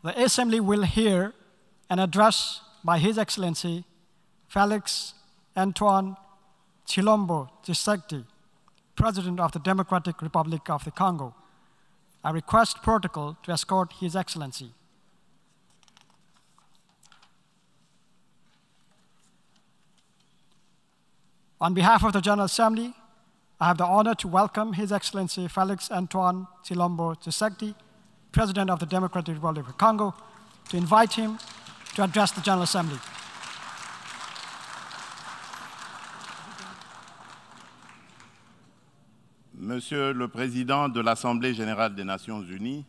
The Assembly will hear an address by His Excellency Felix Antoine Tshilombo Tshisekedi, President of the Democratic Republic of the Congo. I request protocol to escort His Excellency. On behalf of the General Assembly, I have the honor to welcome His Excellency Felix Antoine Tshilombo Tshisekedi, President of the Democratic Republic of Congo, to invite him to address the General Assembly. Monsieur le Président de l'Assemblée générale des Nations unies,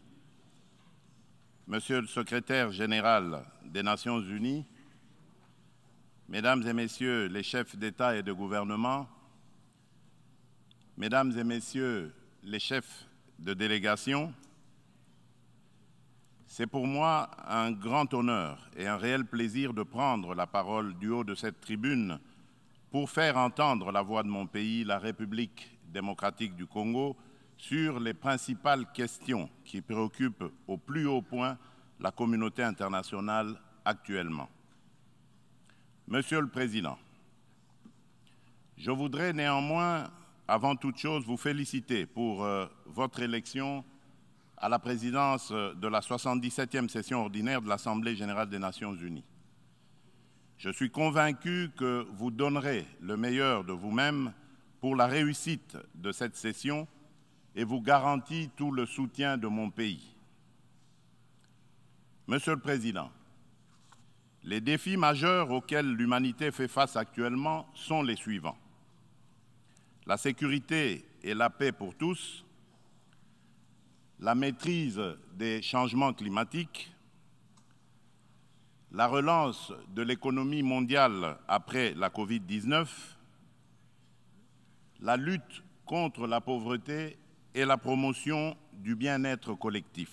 Monsieur le Secrétaire général des Nations unies, Mesdames et Messieurs les chefs d'État et de gouvernement, Mesdames et Messieurs les chefs de délégation, c'est pour moi un grand honneur et un réel plaisir de prendre la parole du haut de cette tribune pour faire entendre la voix de mon pays, la République démocratique du Congo, sur les principales questions qui préoccupent au plus haut point la communauté internationale actuellement. Monsieur le Président, je voudrais néanmoins, avant toute chose, vous féliciter pour votre élection à la présidence de la 77e session ordinaire de l'Assemblée générale des Nations unies. Je suis convaincu que vous donnerez le meilleur de vous-même pour la réussite de cette session et vous garantis tout le soutien de mon pays. Monsieur le Président, les défis majeurs auxquels l'humanité fait face actuellement sont les suivants. La sécurité et la paix pour tous, la maîtrise des changements climatiques, la relance de l'économie mondiale après la Covid-19, la lutte contre la pauvreté et la promotion du bien-être collectif.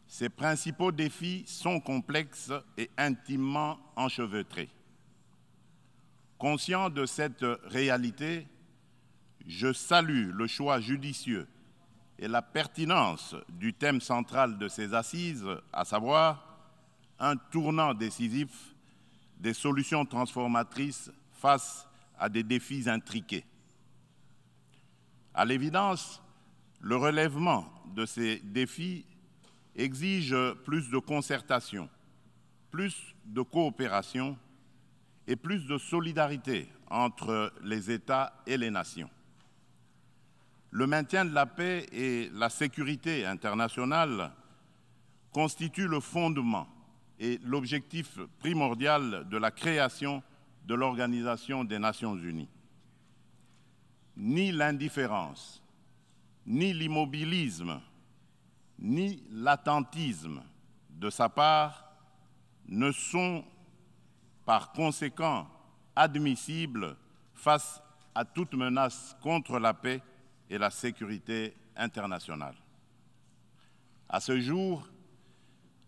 Ces principaux défis sont complexes et intimement enchevêtrés. Conscient de cette réalité, je salue le choix judicieux et la pertinence du thème central de ces assises, à savoir un tournant décisif des solutions transformatrices face à des défis intriqués. À l'évidence, le relèvement de ces défis exige plus de concertation, plus de coopération et plus de solidarité entre les États et les nations. Le maintien de la paix et la sécurité internationale constituent le fondement et l'objectif primordial de la création de l'Organisation des Nations unies. Ni l'indifférence, ni l'immobilisme, ni l'attentisme de sa part ne sont par conséquent admissibles face à toute menace contre la paix et la sécurité internationale. À ce jour,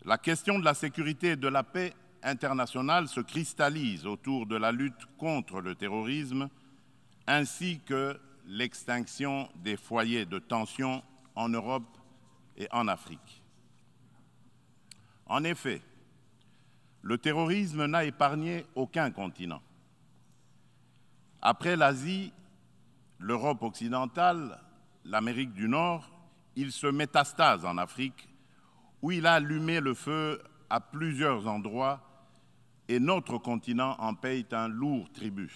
la question de la sécurité et de la paix internationale se cristallise autour de la lutte contre le terrorisme ainsi que l'extinction des foyers de tension en Europe et en Afrique. En effet, le terrorisme n'a épargné aucun continent. Après l'Asie, l'Europe occidentale, l'Amérique du Nord, il se métastase en Afrique, où il a allumé le feu à plusieurs endroits et notre continent en paye un lourd tribut.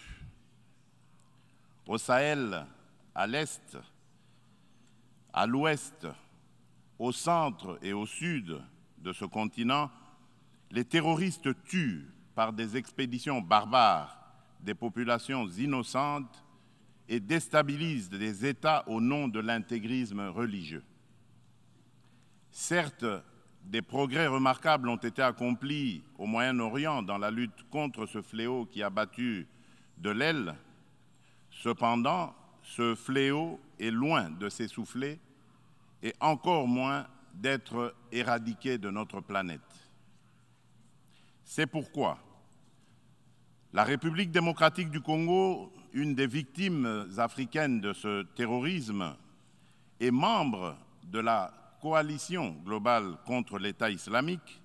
Au Sahel, à l'Est, à l'Ouest, au centre et au sud de ce continent, les terroristes tuent par des expéditions barbares des populations innocentes et déstabilisent des États au nom de l'intégrisme religieux. Certes, des progrès remarquables ont été accomplis au Moyen-Orient dans la lutte contre ce fléau qui a battu de l'aile. Cependant, ce fléau est loin de s'essouffler et encore moins d'être éradiqué de notre planète. C'est pourquoi la République démocratique du Congo, une des victimes africaines de ce terrorisme, est membre de la coalition globale contre l'État islamique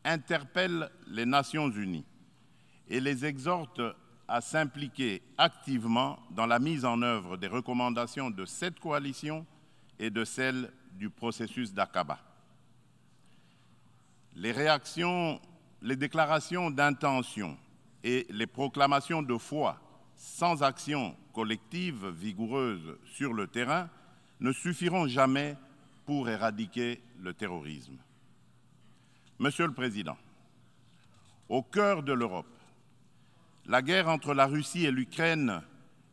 interpelle les Nations unies et les exhorte à s'impliquer activement dans la mise en œuvre des recommandations de cette coalition et de celles du processus d'Aqaba. Les déclarations d'intention et les proclamations de foi sans action collective vigoureuse sur le terrain ne suffiront jamais pour éradiquer le terrorisme. Monsieur le Président, au cœur de l'Europe, la guerre entre la Russie et l'Ukraine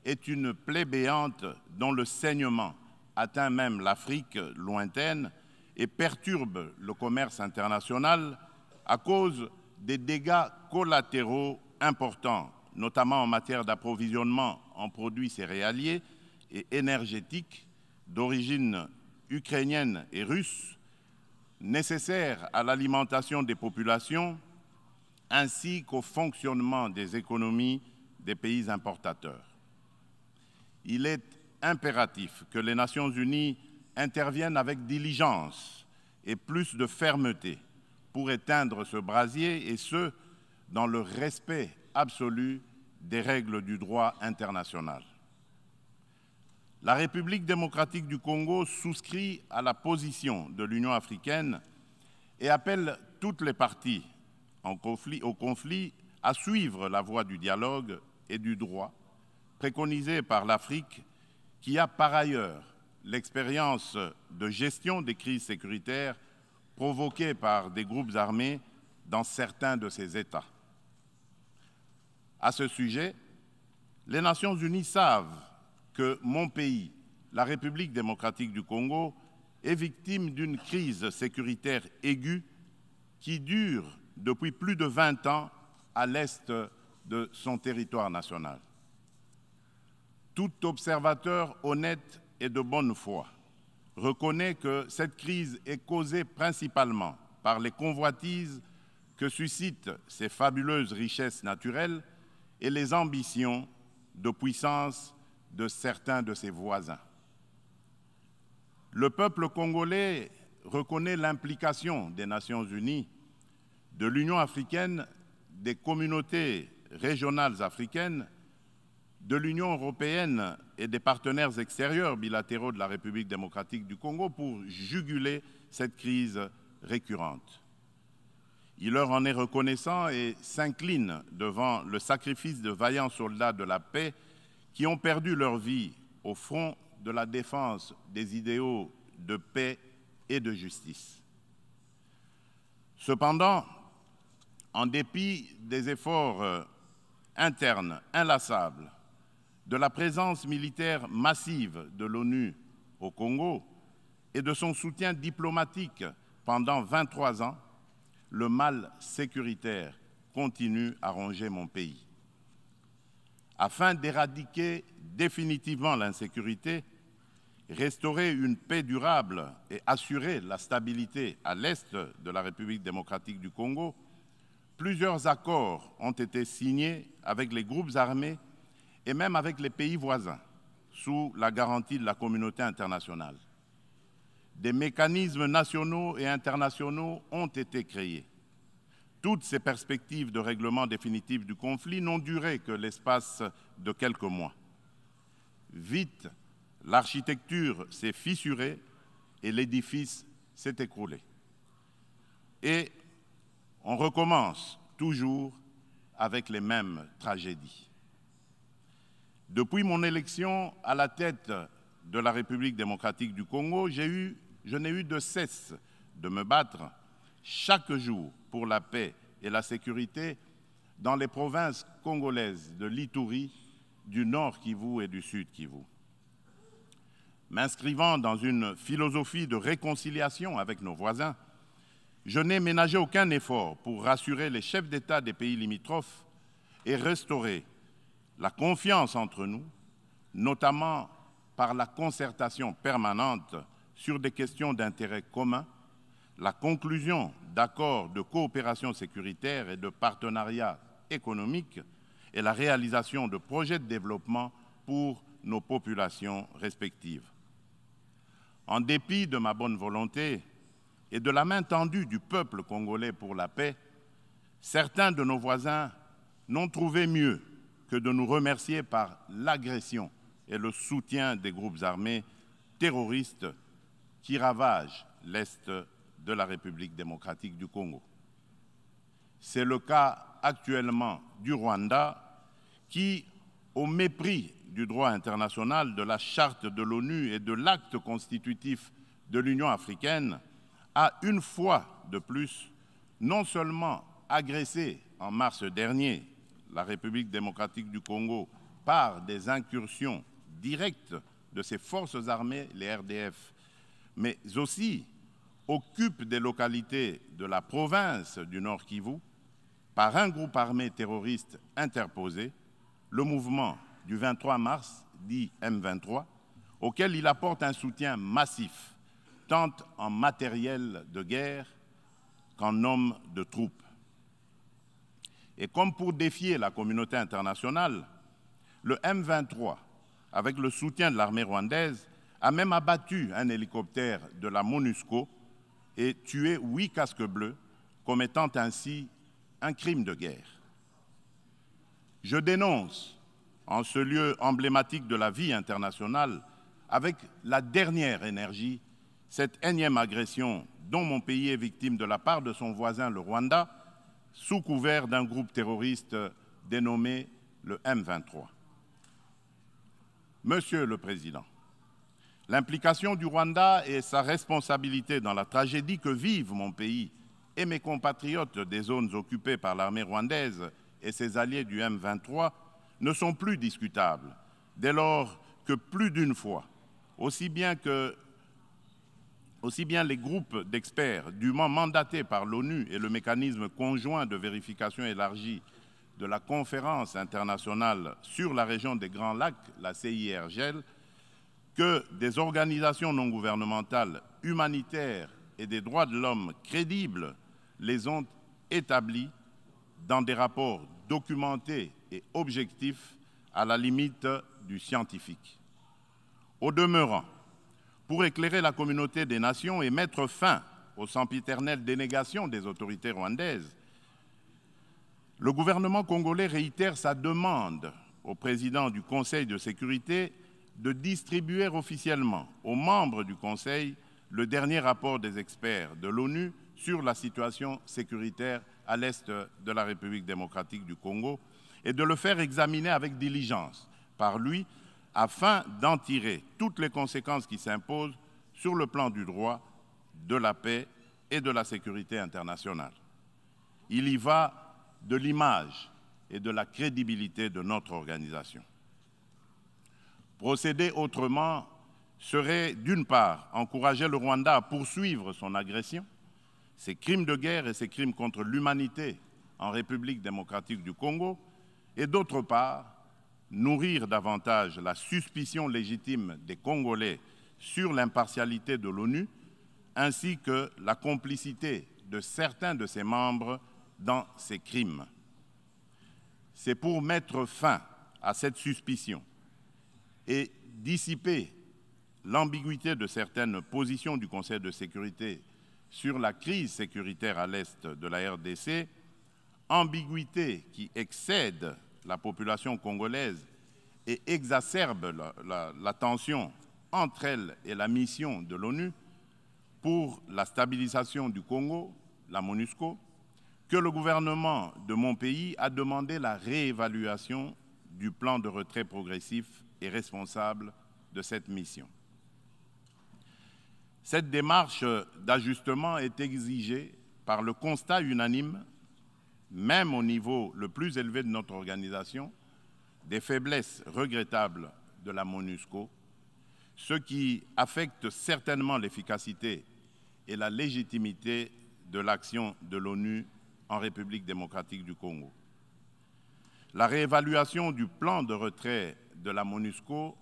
est une plaie béante dont le saignement atteint même l'Afrique lointaine et perturbe le commerce international à cause des dégâts collatéraux importants, notamment en matière d'approvisionnement en produits céréaliers et énergétiques d'origine ukrainienne et russe, nécessaires à l'alimentation des populations ainsi qu'au fonctionnement des économies des pays importateurs. Il est impératif que les Nations unies interviennent avec diligence et plus de fermeté pour éteindre ce brasier, et ce, dans le respect absolu des règles du droit international. La République démocratique du Congo souscrit à la position de l'Union africaine et appelle toutes les parties au conflit à suivre la voie du dialogue et du droit préconisée par l'Afrique, qui a par ailleurs l'expérience de gestion des crises sécuritaires provoquées par des groupes armés dans certains de ces États. À ce sujet, les Nations unies savent que mon pays, la République démocratique du Congo, est victime d'une crise sécuritaire aiguë qui dure depuis plus de 20 ans à l'est de son territoire national. Tout observateur honnête et de bonne foi reconnaît que cette crise est causée principalement par les convoitises que suscitent ces fabuleuses richesses naturelles et les ambitions de puissance de certains de ses voisins. Le peuple congolais reconnaît l'implication des Nations unies, de l'Union africaine, des communautés régionales africaines, de l'Union européenne et des partenaires extérieurs bilatéraux de la République démocratique du Congo pour juguler cette crise récurrente. Il leur en est reconnaissant et s'incline devant le sacrifice de vaillants soldats de la paix qui ont perdu leur vie au front de la défense des idéaux de paix et de justice. Cependant, en dépit des efforts internes inlassables, de la présence militaire massive de l'ONU au Congo et de son soutien diplomatique pendant 23 ans, le mal sécuritaire continue à ronger mon pays. Afin d'éradiquer définitivement l'insécurité, restaurer une paix durable et assurer la stabilité à l'est de la République démocratique du Congo, plusieurs accords ont été signés avec les groupes armés et même avec les pays voisins, sous la garantie de la communauté internationale. Des mécanismes nationaux et internationaux ont été créés. Toutes ces perspectives de règlement définitif du conflit n'ont duré que l'espace de quelques mois. Vite, l'architecture s'est fissurée et l'édifice s'est écroulé. Et on recommence toujours avec les mêmes tragédies. Depuis mon élection à la tête de la République démocratique du Congo, je n'ai eu de cesse de me battre chaque jour pour la paix et la sécurité dans les provinces congolaises de l'Ituri, du Nord Kivu et du Sud Kivu. M'inscrivant dans une philosophie de réconciliation avec nos voisins, je n'ai ménagé aucun effort pour rassurer les chefs d'État des pays limitrophes et restaurer la confiance entre nous, notamment par la concertation permanente sur des questions d'intérêt commun, la conclusion d'accords de coopération sécuritaire et de partenariat économique et la réalisation de projets de développement pour nos populations respectives. En dépit de ma bonne volonté et de la main tendue du peuple congolais pour la paix, certains de nos voisins n'ont trouvé mieux que de nous remercier par l'agression et le soutien des groupes armés terroristes qui ravagent l'Est de la République démocratique du Congo. C'est le cas actuellement du Rwanda qui, au mépris du droit international, de la charte de l'ONU et de l'acte constitutif de l'Union africaine, a une fois de plus non seulement agressé en mars dernier la République démocratique du Congo par des incursions directes de ses forces armées, les RDF, mais aussi occupe des localités de la province du Nord Kivu par un groupe armé terroriste interposé, le mouvement du 23 mars, dit M23, auquel il apporte un soutien massif, tant en matériel de guerre qu'en hommes de troupes. Et comme pour défier la communauté internationale, le M23, avec le soutien de l'armée rwandaise, a même abattu un hélicoptère de la MONUSCO et tué 8 casques bleus, commettant ainsi un crime de guerre. Je dénonce, en ce lieu emblématique de la vie internationale, avec la dernière énergie, cette énième agression dont mon pays est victime de la part de son voisin le Rwanda, sous couvert d'un groupe terroriste dénommé le M23. Monsieur le Président, l'implication du Rwanda et sa responsabilité dans la tragédie que vivent mon pays et mes compatriotes des zones occupées par l'armée rwandaise et ses alliés du M23 ne sont plus discutables, dès lors que plus d'une fois, aussi bien les groupes d'experts dûment mandatés par l'ONU et le mécanisme conjoint de vérification élargie de la conférence internationale sur la région des Grands Lacs, la CIRGL, que des organisations non gouvernementales humanitaires et des droits de l'homme crédibles les ont établis dans des rapports documentés et objectifs à la limite du scientifique. Au demeurant, pour éclairer la communauté des nations et mettre fin aux sempiternelles dénégations des autorités rwandaises, le gouvernement congolais réitère sa demande au président du Conseil de sécurité de distribuer officiellement aux membres du Conseil le dernier rapport des experts de l'ONU sur la situation sécuritaire à l'est de la République démocratique du Congo et de le faire examiner avec diligence par lui afin d'en tirer toutes les conséquences qui s'imposent sur le plan du droit, de la paix et de la sécurité internationale. Il y va de l'image et de la crédibilité de notre organisation. Procéder autrement serait, d'une part, encourager le Rwanda à poursuivre son agression, ses crimes de guerre et ses crimes contre l'humanité en République démocratique du Congo, et d'autre part, nourrir davantage la suspicion légitime des Congolais sur l'impartialité de l'ONU, ainsi que la complicité de certains de ses membres dans ces crimes. C'est pour mettre fin à cette suspicion et dissiper l'ambiguïté de certaines positions du Conseil de sécurité sur la crise sécuritaire à l'est de la RDC, ambiguïté qui excède la population congolaise et exacerbe la tension entre elle et la mission de l'ONU pour la stabilisation du Congo, la MONUSCO, que le gouvernement de mon pays a demandé la réévaluation du plan de retrait progressif et responsable de cette mission. Cette démarche d'ajustement est exigée par le constat unanime, même au niveau le plus élevé de notre organisation, des faiblesses regrettables de la MONUSCO, ce qui affecte certainement l'efficacité et la légitimité de l'action de l'ONU en République démocratique du Congo. La réévaluation du plan de retrait de la MONUSCO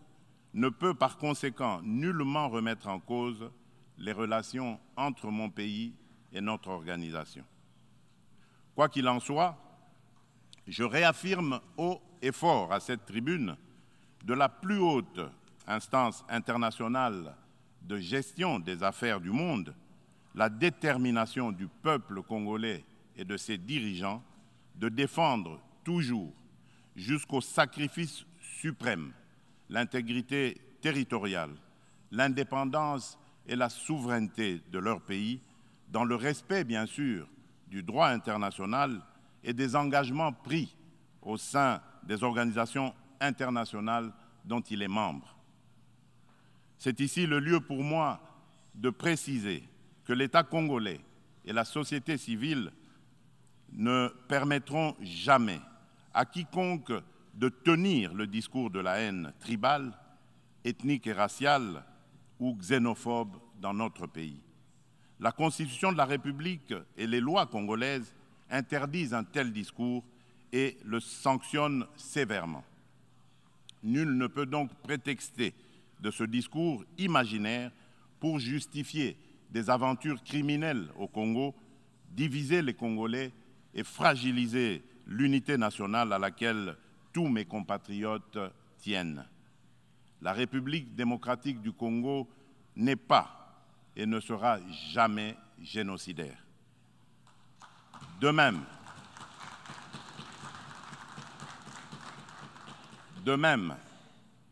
ne peut par conséquent nullement remettre en cause les relations entre mon pays et notre organisation. Quoi qu'il en soit, je réaffirme haut et fort à cette tribune de la plus haute instance internationale de gestion des affaires du monde, la détermination du peuple congolais et de ses dirigeants de défendre toujours, jusqu'au sacrifice suprême, l'intégrité territoriale, l'indépendance et la souveraineté de leur pays, dans le respect, bien sûr, du droit international et des engagements pris au sein des organisations internationales dont il est membre. C'est ici le lieu pour moi de préciser que l'État congolais et la société civile ne permettront jamais à quiconque de tenir le discours de la haine tribale, ethnique et raciale ou xénophobe dans notre pays. La Constitution de la République et les lois congolaises interdisent un tel discours et le sanctionnent sévèrement. Nul ne peut donc prétexter de ce discours imaginaire pour justifier des aventures criminelles au Congo, diviser les Congolais et fragiliser l'unité nationale à laquelle tous mes compatriotes tiennent. La République démocratique du Congo n'est pas et ne sera jamais génocidaire. De même,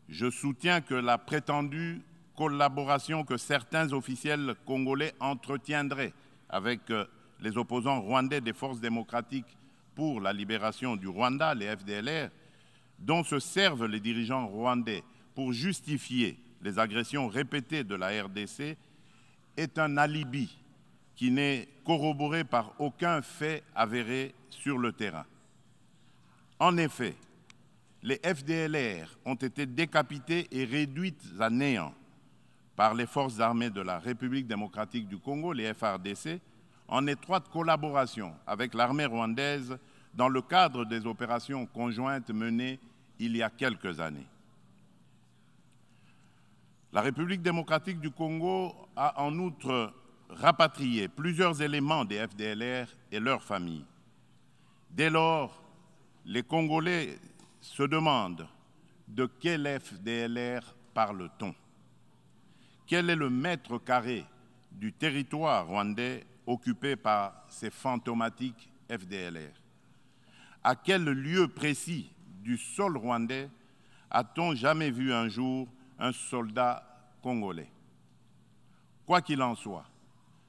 je soutiens que la prétendue collaboration que certains officiels congolais entretiendraient avec les opposants rwandais des forces démocratiques pour la libération du Rwanda, les FDLR, dont se servent les dirigeants rwandais pour justifier les agressions répétées de la RDC, est un alibi qui n'est corroboré par aucun fait avéré sur le terrain. En effet, les FDLR ont été décapités et réduites à néant par les forces armées de la République démocratique du Congo, les FARDC, en étroite collaboration avec l'armée rwandaise dans le cadre des opérations conjointes menées il y a quelques années. La République démocratique du Congo a en outre rapatrié plusieurs éléments des FDLR et leurs familles. Dès lors, les Congolais se demandent de quel FDLR parle-t-on? Quel est le mètre carré du territoire rwandais occupé par ces fantomatiques FDLR? À quel lieu précis du sol rwandais a-t-on jamais vu un jour un soldat congolais? Quoi qu'il en soit,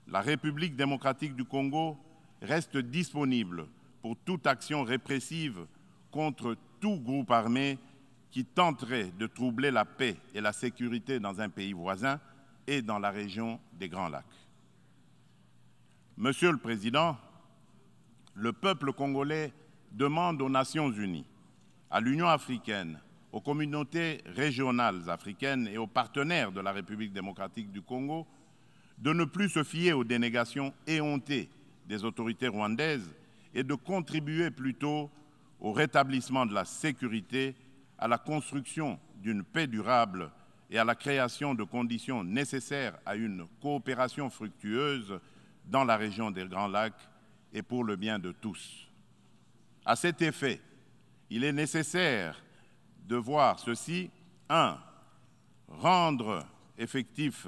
la République démocratique du Congo reste disponible pour toute action répressive contre tout groupe armé qui tenterait de troubler la paix et la sécurité dans un pays voisin et dans la région des Grands Lacs. Monsieur le Président, le peuple congolais demande aux Nations unies, à l'Union africaine, aux communautés régionales africaines et aux partenaires de la République démocratique du Congo de ne plus se fier aux dénégations éhontées des autorités rwandaises et de contribuer plutôt au rétablissement de la sécurité, à la construction d'une paix durable et à la création de conditions nécessaires à une coopération fructueuse dans la région des Grands Lacs et pour le bien de tous. À cet effet, il est nécessaire de voir ceci. 1. Rendre effectif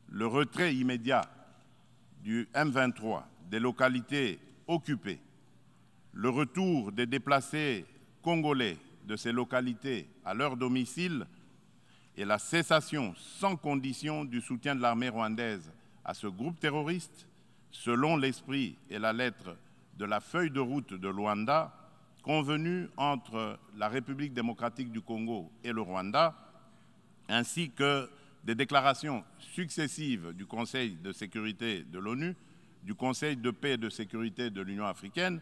le retrait immédiat du M23 des localités occupées, le retour des déplacés congolais de ces localités à leur domicile et la cessation sans condition du soutien de l'armée rwandaise à ce groupe terroriste, selon l'esprit et la lettre de la feuille de route de Luanda, convenue entre la République démocratique du Congo et le Rwanda, ainsi que des déclarations successives du Conseil de sécurité de l'ONU, du Conseil de paix et de sécurité de l'Union africaine,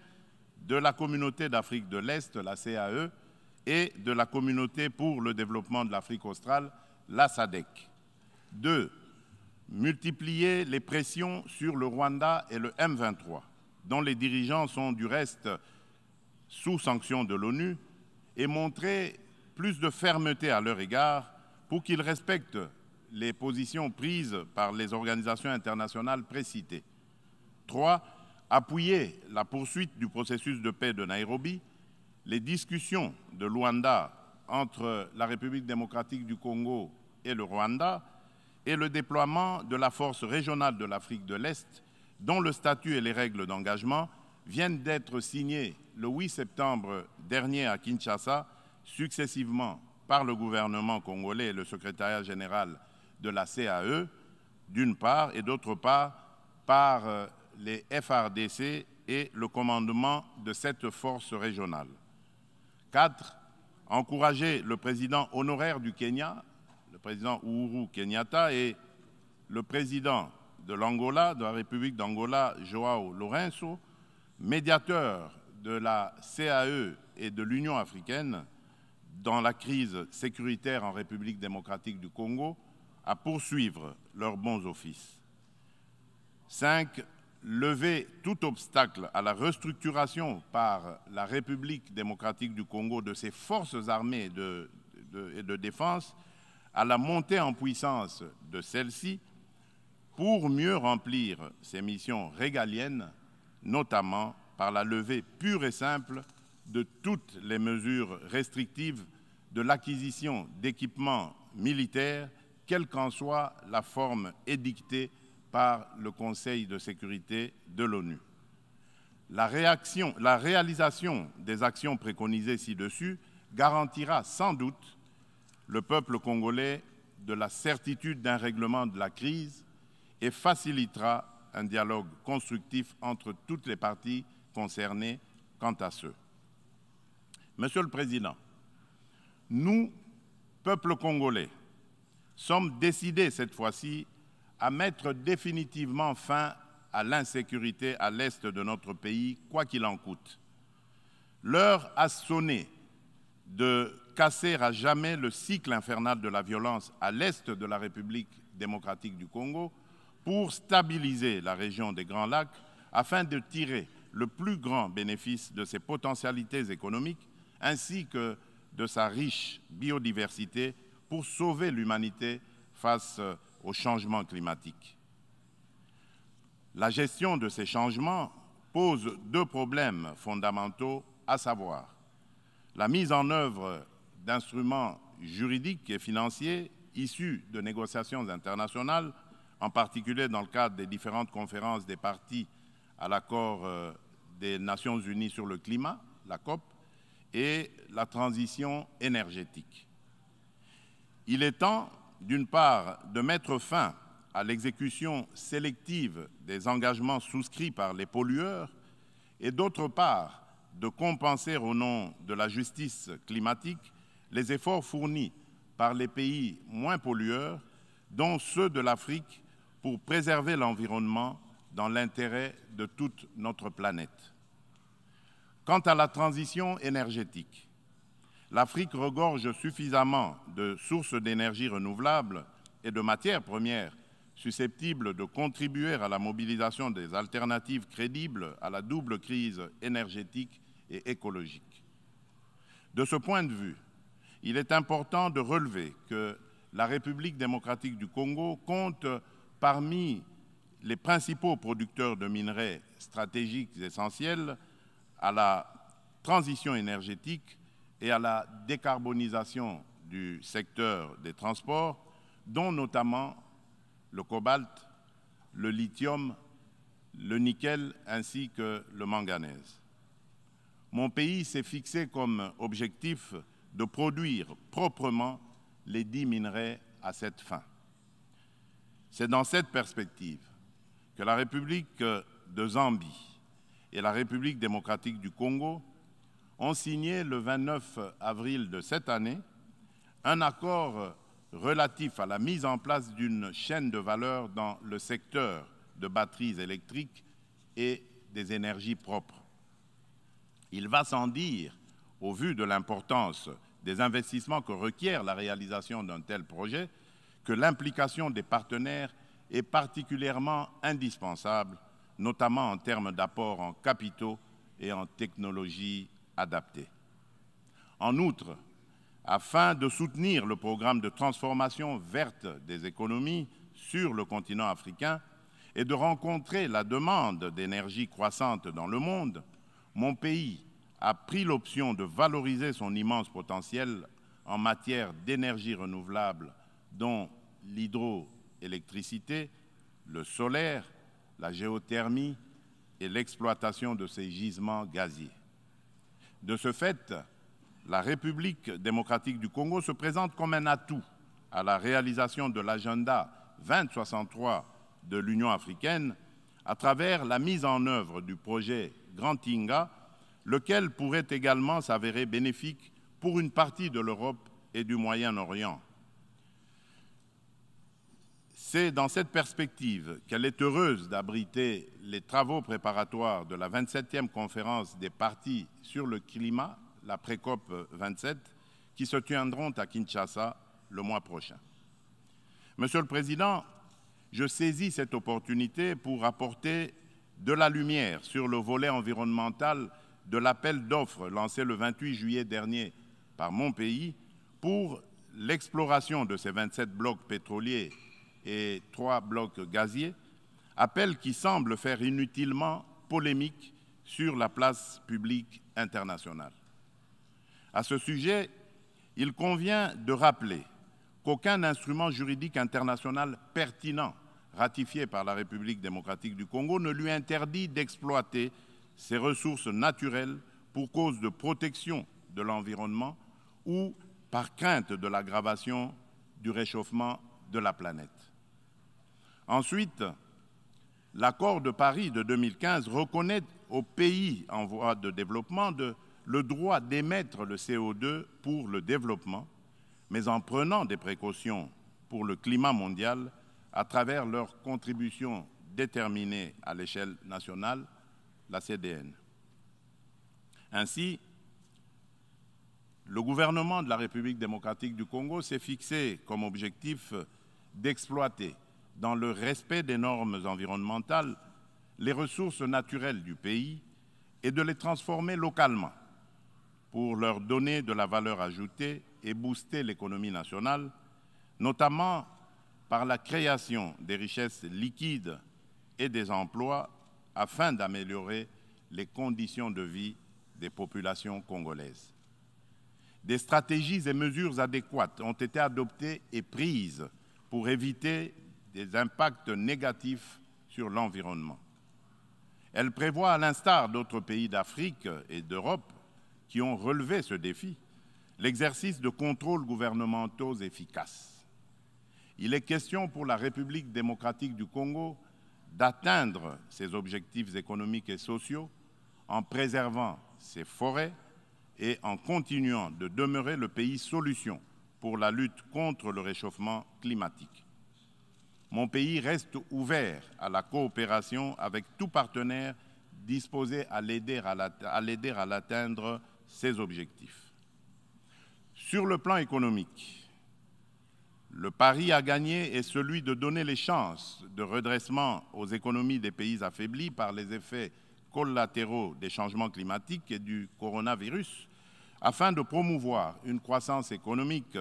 de la Communauté d'Afrique de l'Est, la CAE, et de la Communauté pour le développement de l'Afrique australe, la SADC. 2. Multiplier les pressions sur le Rwanda et le M23, dont les dirigeants sont du reste sous sanction de l'ONU, et montrer plus de fermeté à leur égard pour qu'ils respectent les positions prises par les organisations internationales précitées. 3. Appuyer la poursuite du processus de paix de Nairobi, les discussions de Luanda entre la République démocratique du Congo et le Rwanda, et le déploiement de la force régionale de l'Afrique de l'Est, dont le statut et les règles d'engagement viennent d'être signés le 8 septembre dernier à Kinshasa, successivement par le gouvernement congolais et le secrétariat général de la CAE, d'une part, et d'autre part, par les FARDC et le commandement de cette force régionale. 4. Encourager le président honoraire du Kenya, le président Uhuru Kenyatta, et le président de l'Angola, de la République d'Angola, João Lourenço, médiateur de la CAE et de l'Union africaine dans la crise sécuritaire en République démocratique du Congo, à poursuivre leurs bons offices. 5. Lever tout obstacle à la restructuration par la République démocratique du Congo de ses forces armées et de défense, à la montée en puissance de celles-ci pour mieux remplir ses missions régaliennes, notamment par la levée pure et simple de toutes les mesures restrictives de l'acquisition d'équipements militaires, quelle qu'en soit la forme édictée par le Conseil de sécurité de l'ONU. La réalisation des actions préconisées ci-dessus garantira sans doute le peuple congolais de la certitude d'un règlement de la crise et facilitera un dialogue constructif entre toutes les parties concernées quant à ce. Monsieur le Président, nous, peuple congolais, sommes décidés cette fois-ci à mettre définitivement fin à l'insécurité à l'est de notre pays, quoi qu'il en coûte. L'heure a sonné de casser à jamais le cycle infernal de la violence à l'est de la République démocratique du Congo pour stabiliser la région des Grands Lacs afin de tirer le plus grand bénéfice de ses potentialités économiques ainsi que de sa riche biodiversité pour sauver l'humanité face au changement climatique. La gestion de ces changements pose deux problèmes fondamentaux, à savoir la mise en œuvre d'instruments juridiques et financiers issus de négociations internationales, en particulier dans le cadre des différentes conférences des parties à l'accord des Nations Unies sur le climat, la COP, et la transition énergétique. Il est temps, d'une part, de mettre fin à l'exécution sélective des engagements souscrits par les pollueurs et d'autre part, de compenser au nom de la justice climatique les efforts fournis par les pays moins pollueurs, dont ceux de l'Afrique, pour préserver l'environnement dans l'intérêt de toute notre planète. Quant à la transition énergétique, l'Afrique regorge suffisamment de sources d'énergie renouvelables et de matières premières susceptibles de contribuer à la mobilisation des alternatives crédibles à la double crise énergétique et écologique. De ce point de vue, il est important de relever que la République démocratique du Congo compte parmi les principaux producteurs de minerais stratégiques essentiels à la transition énergétique et à la décarbonisation du secteur des transports, dont notamment le cobalt, le lithium, le nickel ainsi que le manganèse. Mon pays s'est fixé comme objectif de produire proprement les 10 minerais à cette fin. C'est dans cette perspective que la République de Zambie et la République démocratique du Congo ont signé le 29 avril de cette année un accord relatif à la mise en place d'une chaîne de valeur dans le secteur de batteries électriques et des énergies propres. Il va sans dire, au vu de l'importance des investissements que requiert la réalisation d'un tel projet, que l'implication des partenaires est particulièrement indispensable, notamment en termes d'apport en capitaux et en technologies adaptées. En outre, afin de soutenir le programme de transformation verte des économies sur le continent africain et de rencontrer la demande d'énergie croissante dans le monde, mon pays a pris l'option de valoriser son immense potentiel en matière d'énergie renouvelable, dont l'hydroélectricité l'hydroélectricité, le solaire, la géothermie et l'exploitation de ces gisements gaziers. De ce fait, la République démocratique du Congo se présente comme un atout à la réalisation de l'agenda 2063 de l'Union africaine à travers la mise en œuvre du projet Grand Inga, lequel pourrait également s'avérer bénéfique pour une partie de l'Europe et du Moyen-Orient. C'est dans cette perspective qu'elle est heureuse d'abriter les travaux préparatoires de la 27e conférence des parties sur le climat, la pré-COP 27, qui se tiendront à Kinshasa le mois prochain. Monsieur le Président, je saisis cette opportunité pour apporter de la lumière sur le volet environnemental de l'appel d'offres lancé le 28 juillet dernier par mon pays pour l'exploration de ces 27 blocs pétroliers et 3 blocs gaziers, appel qui semble faire inutilement polémique sur la place publique internationale. À ce sujet, il convient de rappeler qu'aucun instrument juridique international pertinent ratifié par la République démocratique du Congo ne lui interdit d'exploiter ses ressources naturelles pour cause de protection de l'environnement ou par crainte de l'aggravation du réchauffement de la planète. Ensuite, l'accord de Paris de 2015 reconnaît aux pays en voie de développement le droit d'émettre le CO2 pour le développement, mais en prenant des précautions pour le climat mondial à travers leur contribution déterminée à l'échelle nationale, la CDN. Ainsi, le gouvernement de la République démocratique du Congo s'est fixé comme objectif d'exploiter, dans le respect des normes environnementales, les ressources naturelles du pays et de les transformer localement pour leur donner de la valeur ajoutée et booster l'économie nationale, notamment par la création des richesses liquides et des emplois afin d'améliorer les conditions de vie des populations congolaises. Des stratégies et mesures adéquates ont été adoptées et prises pour éviter des impacts négatifs sur l'environnement. Elle prévoit, à l'instar d'autres pays d'Afrique et d'Europe qui ont relevé ce défi, l'exercice de contrôles gouvernementaux efficaces. Il est question pour la République démocratique du Congo d'atteindre ses objectifs économiques et sociaux en préservant ses forêts et en continuant de demeurer le pays solution pour la lutte contre le réchauffement climatique. Mon pays reste ouvert à la coopération avec tout partenaire disposé à l'aider à l'atteindre ses objectifs. Sur le plan économique, le pari à gagner est celui de donner les chances de redressement aux économies des pays affaiblis par les effets collatéraux des changements climatiques et du coronavirus, afin de promouvoir une croissance économique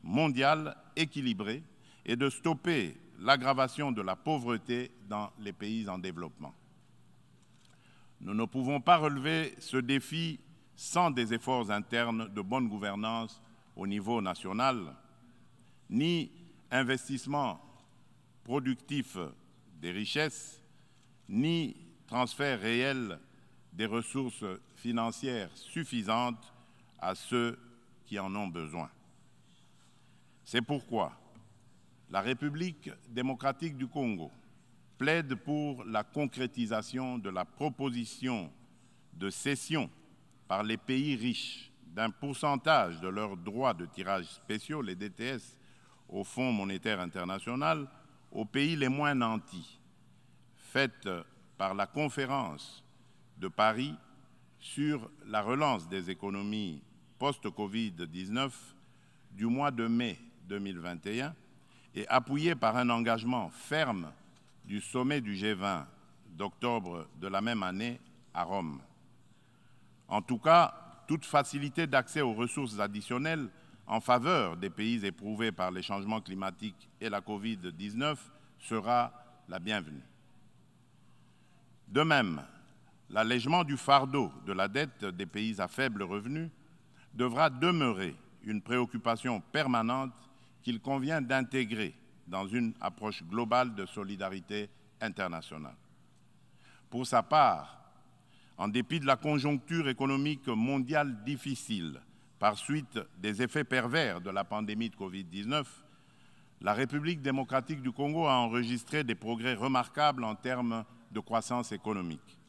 mondiale équilibrée et de stopper l'aggravation de la pauvreté dans les pays en développement. Nous ne pouvons pas relever ce défi sans des efforts internes de bonne gouvernance au niveau national, ni investissement productif des richesses, ni transfert réel des ressources financières suffisantes à ceux qui en ont besoin. C'est pourquoi la République démocratique du Congo plaide pour la concrétisation de la proposition de cession par les pays riches d'un pourcentage de leurs droits de tirage spéciaux, les DTS, au Fonds monétaire international, aux pays les moins nantis, faite par la conférence de Paris sur la relance des économies post-Covid-19 du mois de mai 2021 et appuyée par un engagement ferme du sommet du G20 d'octobre de la même année à Rome. En tout cas, toute facilité d'accès aux ressources additionnelles en faveur des pays éprouvés par les changements climatiques et la Covid-19 sera la bienvenue. De même, l'allègement du fardeau de la dette des pays à faible revenu devra demeurer une préoccupation permanente qu'il convient d'intégrer dans une approche globale de solidarité internationale. Pour sa part, en dépit de la conjoncture économique mondiale difficile par suite des effets pervers de la pandémie de Covid-19, la République démocratique du Congo a enregistré des progrès remarquables en termes de croissance économique.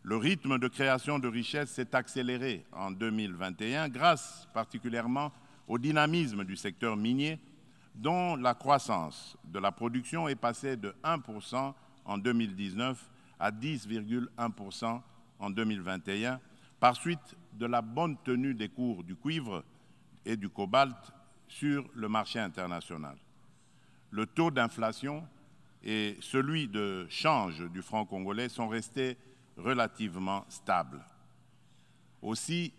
Le rythme de création de richesses s'est accéléré en 2021 grâce particulièrement au dynamisme du secteur minier dont la croissance de la production est passée de 1% en 2019 à 10,1% en 2021 par suite de la bonne tenue des cours du cuivre et du cobalt sur le marché international. Le taux d'inflation et celui de change du franc congolais sont restés relativement stables. Aussi,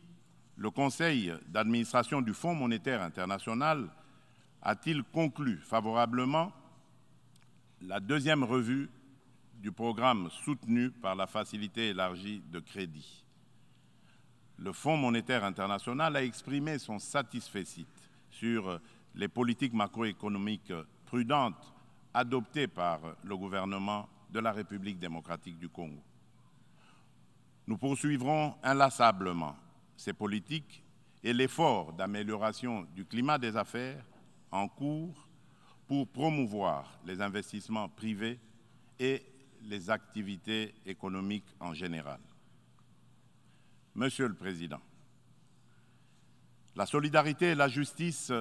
le Conseil d'administration du Fonds monétaire international a-t-il conclu favorablement la deuxième revue du programme soutenu par la Facilité élargie de crédit. Le Fonds monétaire international a exprimé son satisfecit sur les politiques macroéconomiques prudentes adoptées par le gouvernement de la République démocratique du Congo. Nous poursuivrons inlassablement ces politiques et l'effort d'amélioration du climat des affaires en cours pour promouvoir les investissements privés et les activités économiques en général. Monsieur le Président, la solidarité et la justice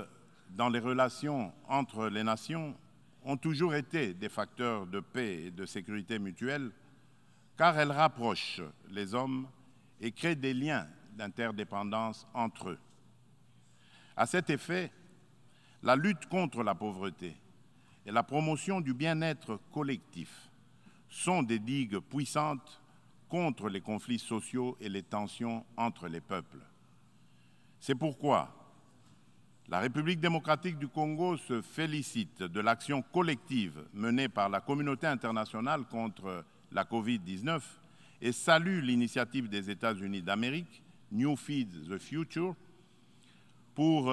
dans les relations entre les nations ont toujours été des facteurs de paix et de sécurité mutuelle car elles rapprochent les hommes et créent des liens d'interdépendance entre eux. À cet effet, la lutte contre la pauvreté et la promotion du bien-être collectif sont des digues puissantes contre les conflits sociaux et les tensions entre les peuples. C'est pourquoi la République démocratique du Congo se félicite de l'action collective menée par la communauté internationale contre la Covid-19 et salue l'initiative des États-Unis d'Amérique, New Feed the Future, pour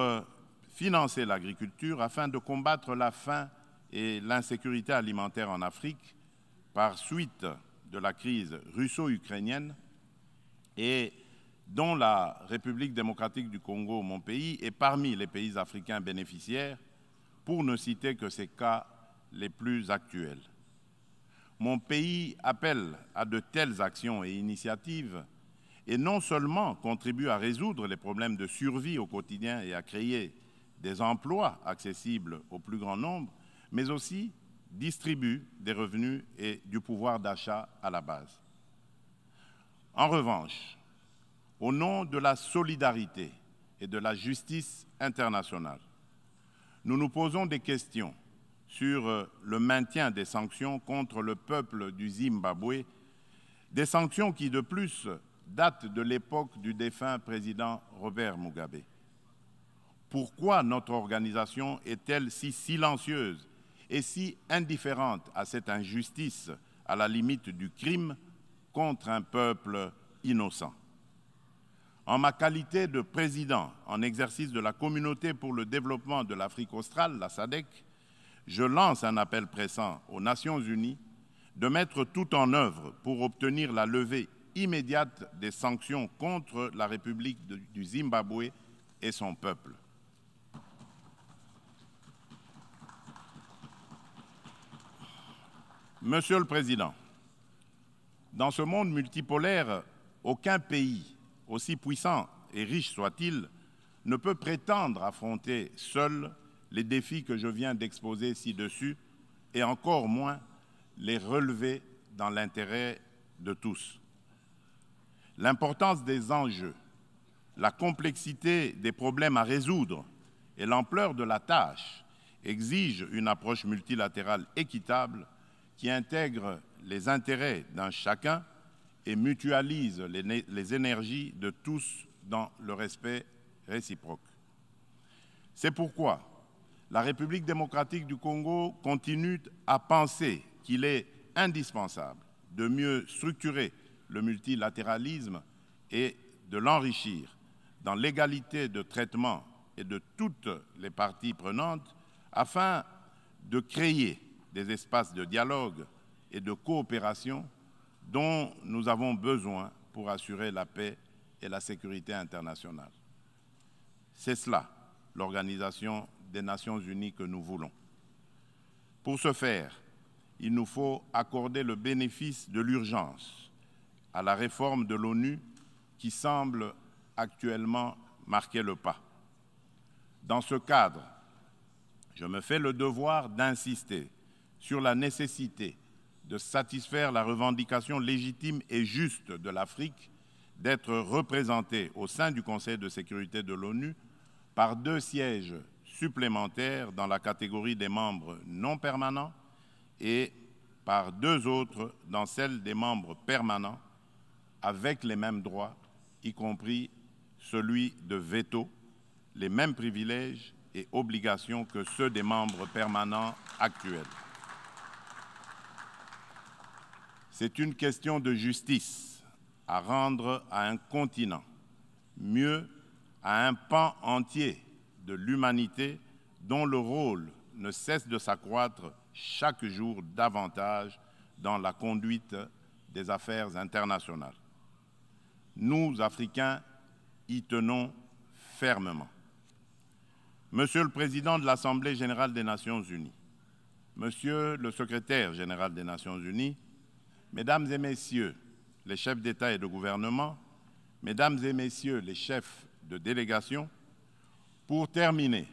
financer l'agriculture afin de combattre la faim et l'insécurité alimentaire en Afrique par suite de la crise russo-ukrainienne et dont la République démocratique du Congo, mon pays, est parmi les pays africains bénéficiaires, pour ne citer que ces cas les plus actuels. Mon pays appelle à de telles actions et initiatives et non seulement contribue à résoudre les problèmes de survie au quotidien et à créer des emplois accessibles au plus grand nombre, mais aussi distribue des revenus et du pouvoir d'achat à la base. En revanche, au nom de la solidarité et de la justice internationale, nous nous posons des questions sur le maintien des sanctions contre le peuple du Zimbabwe, des sanctions qui, de plus, datent de l'époque du défunt président Robert Mugabe. Pourquoi notre organisation est-elle si silencieuse et si indifférente à cette injustice, à la limite du crime, contre un peuple innocent? En ma qualité de président en exercice de la Communauté pour le développement de l'Afrique australe, la SADC, je lance un appel pressant aux Nations unies de mettre tout en œuvre pour obtenir la levée immédiate des sanctions contre la République du Zimbabwe et son peuple. Monsieur le Président, dans ce monde multipolaire, aucun pays, aussi puissant et riche soit-il, ne peut prétendre affronter seul les défis que je viens d'exposer ci-dessus et encore moins les relever dans l'intérêt de tous. L'importance des enjeux, la complexité des problèmes à résoudre et l'ampleur de la tâche exigent une approche multilatérale équitable qui intègre les intérêts d'un chacun et mutualise les énergies de tous dans le respect réciproque. C'est pourquoi la République démocratique du Congo continue à penser qu'il est indispensable de mieux structurer le multilatéralisme et de l'enrichir dans l'égalité de traitement et de toutes les parties prenantes afin de créer des espaces de dialogue et de coopération dont nous avons besoin pour assurer la paix et la sécurité internationale. C'est cela, l'Organisation des Nations Unies que nous voulons. Pour ce faire, il nous faut accorder le bénéfice de l'urgence à la réforme de l'ONU qui semble actuellement marquer le pas. Dans ce cadre, je me fais le devoir d'insister sur la nécessité de satisfaire la revendication légitime et juste de l'Afrique d'être représentée au sein du Conseil de sécurité de l'ONU par 2 sièges supplémentaires dans la catégorie des membres non permanents et par 2 autres dans celle des membres permanents avec les mêmes droits, y compris celui de veto, les mêmes privilèges et obligations que ceux des membres permanents actuels. C'est une question de justice à rendre à un continent, mieux à un pan entier de l'humanité dont le rôle ne cesse de s'accroître chaque jour davantage dans la conduite des affaires internationales. Nous, Africains, y tenons fermement. Monsieur le Président de l'Assemblée générale des Nations unies, Monsieur le Secrétaire général des Nations unies, Mesdames et Messieurs les chefs d'État et de gouvernement, Mesdames et Messieurs les chefs de délégation, pour terminer,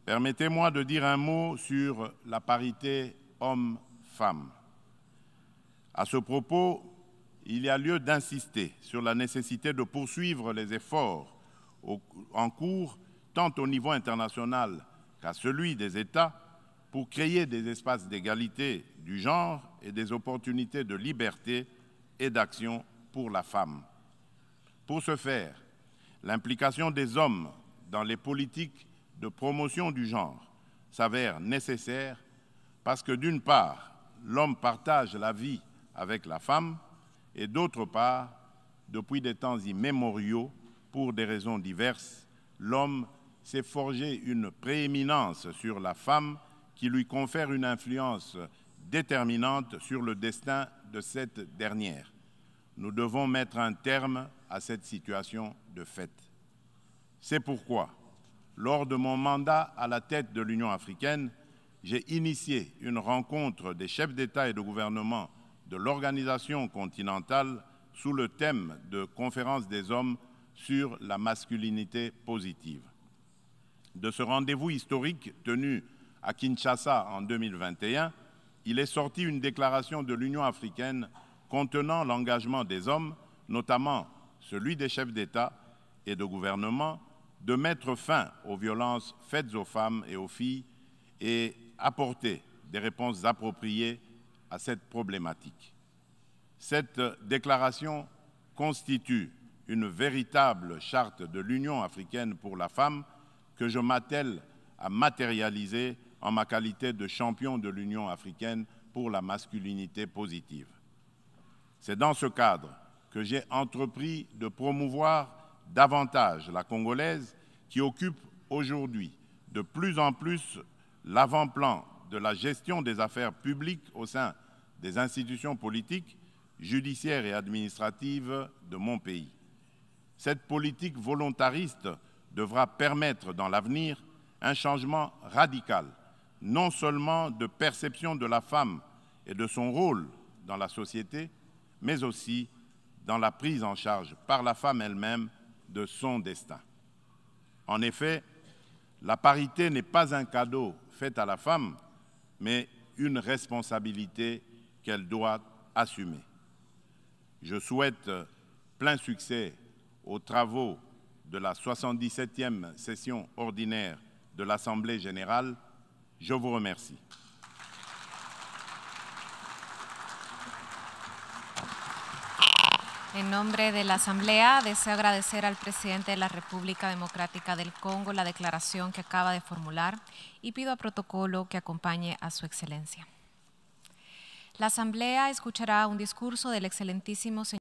permettez-moi de dire un mot sur la parité hommes-femmes. À ce propos, il y a lieu d'insister sur la nécessité de poursuivre les efforts en cours, tant au niveau international qu'à celui des États, pour créer des espaces d'égalité du genre et des opportunités de liberté et d'action pour la femme. Pour ce faire, l'implication des hommes dans les politiques de promotion du genre s'avère nécessaire parce que d'une part, l'homme partage la vie avec la femme et d'autre part, depuis des temps immémoriaux, pour des raisons diverses, l'homme s'est forgé une prééminence sur la femme qui lui confère une influence déterminante sur le destin de cette dernière. Nous devons mettre un terme à cette situation de fait. C'est pourquoi, lors de mon mandat à la tête de l'Union africaine, j'ai initié une rencontre des chefs d'État et de gouvernement de l'organisation continentale sous le thème de Conférence des hommes sur la masculinité positive. De ce rendez-vous historique tenu à Kinshasa en 2021, il est sorti une déclaration de l'Union africaine contenant l'engagement des hommes, notamment celui des chefs d'État et de gouvernement, de mettre fin aux violences faites aux femmes et aux filles et apporter des réponses appropriées à cette problématique. Cette déclaration constitue une véritable charte de l'Union africaine pour la femme que je m'attelle à matérialiser en ma qualité de champion de l'Union africaine pour la masculinité positive. C'est dans ce cadre que j'ai entrepris de promouvoir davantage la Congolaise qui occupe aujourd'hui de plus en plus l'avant-plan de la gestion des affaires publiques au sein des institutions politiques, judiciaires et administratives de mon pays. Cette politique volontariste devra permettre dans l'avenir un changement radical, non seulement de perception de la femme et de son rôle dans la société, mais aussi dans la prise en charge par la femme elle-même de son destin. En effet, la parité n'est pas un cadeau fait à la femme, mais une responsabilité qu'elle doit assumer. Je souhaite plein succès aux travaux de la 77e session ordinaire de l'Assemblée générale. Je vous remercie. En nombre de la Asamblea, deseo agradecer al presidente de la República Democrática del Congo la declaración que acaba de formular y pido a protocolo que acompañe a su excelencia. La Asamblea escuchará un discurso del excelentísimo señor